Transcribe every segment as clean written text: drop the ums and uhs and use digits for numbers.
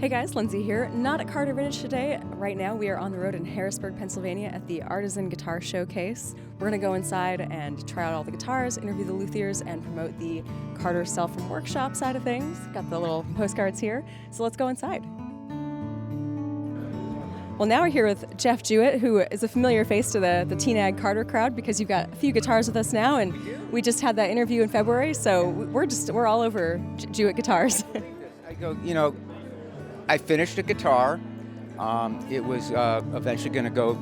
Hey guys, Lindsay here. Not at Carter Vintage today. Right now we are on the road in Harrisburg, Pennsylvania at the Artisan Guitar Showcase. We're going to go inside and try out all the guitars, interview the luthiers, and promote the Carter Sell From Workshop side of things. Got the little postcards here, so let's go inside. Well, now we're here with Jeff Jewitt, who is a familiar face to the TNAG Carter crowd because you've got a few guitars with us now, and we just had that interview in February, so we're all over Jewitt guitars. I finished a guitar. It was eventually going to go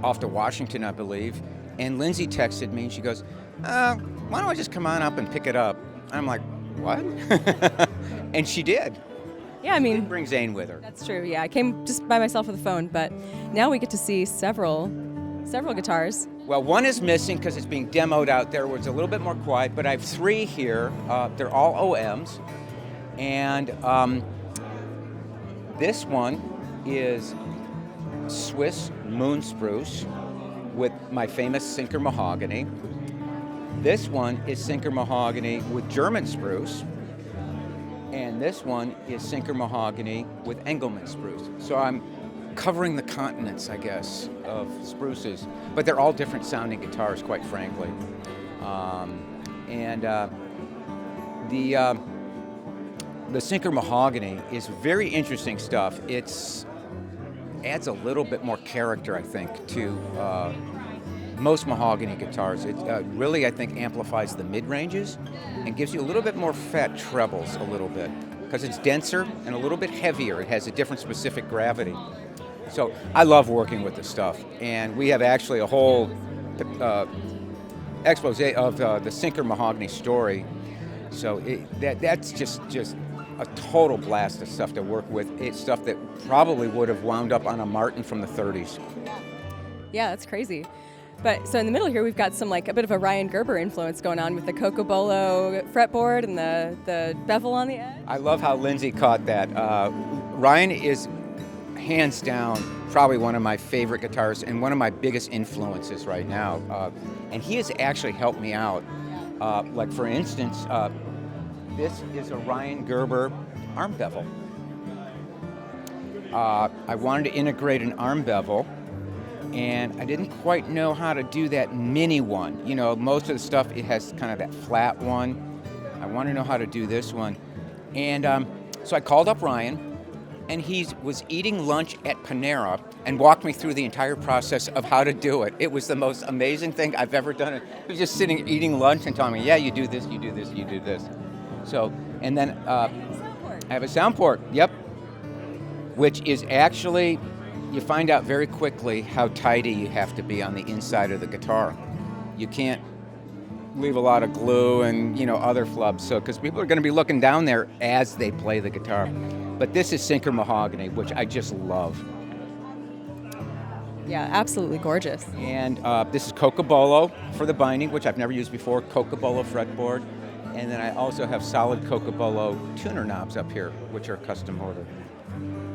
off to Washington, I believe. And Lindsay texted me and she goes, why don't I just come on up and pick it up? I'm like, what? And she did. Yeah, I mean, bring Zane with her. That's true. Yeah, I came just by myself with a phone, but now we get to see several guitars. Well, one is missing because it's being demoed out there where it's a little bit more quiet, but I have three here. They're all OMs. And this one is Swiss moon spruce with my famous Sinker mahogany. This one is Sinker mahogany with German spruce. And this one is Sinker mahogany with Engelmann spruce. So I'm covering the continents, I guess, of spruces. But they're all different sounding guitars, quite frankly. The Sinker mahogany is very interesting stuff. It adds a little bit more character, I think, to most mahogany guitars. It really, I think, amplifies the mid-ranges and gives you a little bit more fat trebles a little bit because it's denser and a little bit heavier. It has a different specific gravity. So I love working with this stuff. And we have actually a whole expose of the Sinker mahogany story. So that's just a total blast of stuff to work with. It's stuff that probably would have wound up on a Martin from the 30s. Yeah, that's crazy. But so in the middle here, we've got some a bit of a Ryan Gerber influence going on with the Cocobolo fretboard and the bevel on the edge. I love how Lindsay caught that. Ryan is hands down probably one of my favorite guitarists and one of my biggest influences right now. And he has actually helped me out. Like for instance, this is a Ryan Gerber arm bevel. I wanted to integrate an arm bevel, and I didn't quite know how to do that mini one. You know, most of the stuff, it has kind of that flat one. I want to know how to do this one. And so I called up Ryan, and he was eating lunch at Panera and walked me through the entire process of how to do it. It was the most amazing thing I've ever done. He was just sitting eating lunch and telling me, yeah, you do this, you do this, you do this. So, and then I have a sound port, yep, which is actually, you find out very quickly how tidy you have to be on the inside of the guitar. You can't leave a lot of glue and, other flubs, so, because people are going to be looking down there as they play the guitar. But this is Sinker mahogany, which I just love. Yeah, absolutely gorgeous. And this is Cocobolo for the binding, which I've never used before, Cocobolo fretboard. And then I also have solid Cocobolo tuner knobs up here, which are custom ordered.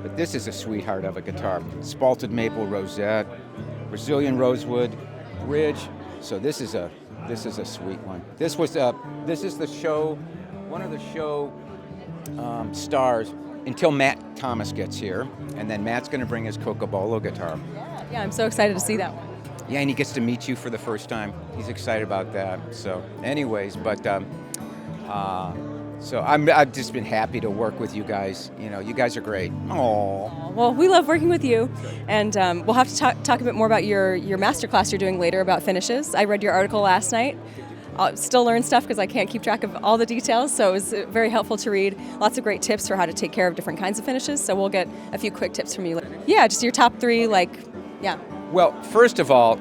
But this is a sweetheart of a guitar. Spalted maple rosette, Brazilian rosewood, bridge. So this is a sweet one. This is the show, one of the show stars until Matt Thomas gets here, and then Matt's going to bring his Cocobolo guitar. Yeah, I'm so excited to see that one. Yeah, and he gets to meet you for the first time. He's excited about that. So, anyways, but. So I've just been happy to work with you guys. You guys are great. Aww. Well, we love working with you, and we'll have to talk a bit more about your masterclass you're doing later about finishes. I read your article last night. I'll still learn stuff because I can't keep track of all the details, so it was very helpful to read. Lots of great tips for how to take care of different kinds of finishes, so we'll get a few quick tips from you later. Yeah, just your top three, yeah. Well, first of all,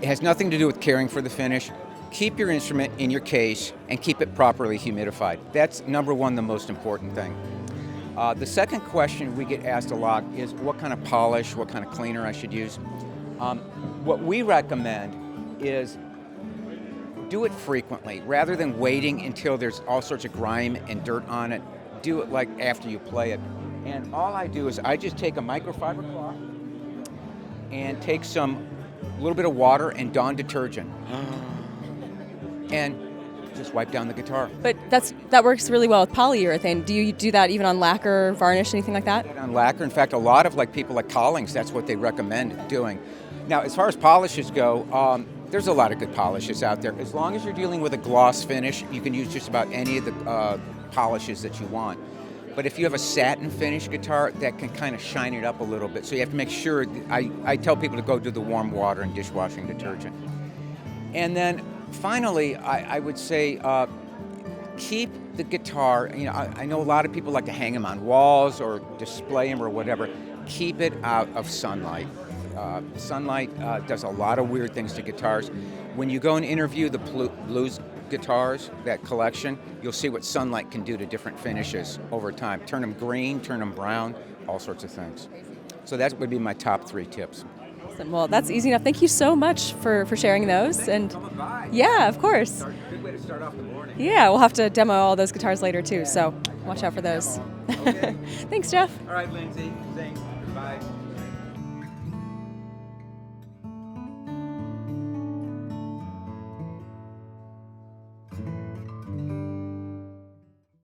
it has nothing to do with caring for the finish. Keep your instrument in your case and keep it properly humidified. That's number one, the most important thing. The second question we get asked a lot is what kind of polish, what kind of cleaner I should use. What we recommend is do it frequently rather than waiting until there's all sorts of grime and dirt on it. Do it after you play it. And all I do is I just take a microfiber cloth and take a little bit of water and Dawn detergent. And just wipe down the guitar. But that works really well with polyurethane. Do you do that even on lacquer, varnish, anything like that? On lacquer, in fact, a lot of people like Collings, that's what they recommend doing. Now, as far as polishes go, there's a lot of good polishes out there. As long as you're dealing with a gloss finish, you can use just about any of the polishes that you want. But if you have a satin finish guitar, that can kind of shine it up a little bit. So you have to make sure, I tell people to go do the warm water and dishwashing detergent. And then finally, I would say keep the guitar, I know a lot of people like to hang them on walls or display them or whatever. Keep it out of sunlight. Sunlight does a lot of weird things to guitars. When you go and interview the blues guitars, that collection, you'll see what sunlight can do to different finishes over time. Turn them green, turn them brown, all sorts of things. So that would be my top 3 tips. Awesome. Well, that's easy enough. Thank you so much for sharing those. And yeah, of course. Good way to start off the morning. Yeah, we'll have to demo all those guitars later too, so watch out for those. Okay. Thanks, Jeff. All right, Lindsay. Thanks. Bye.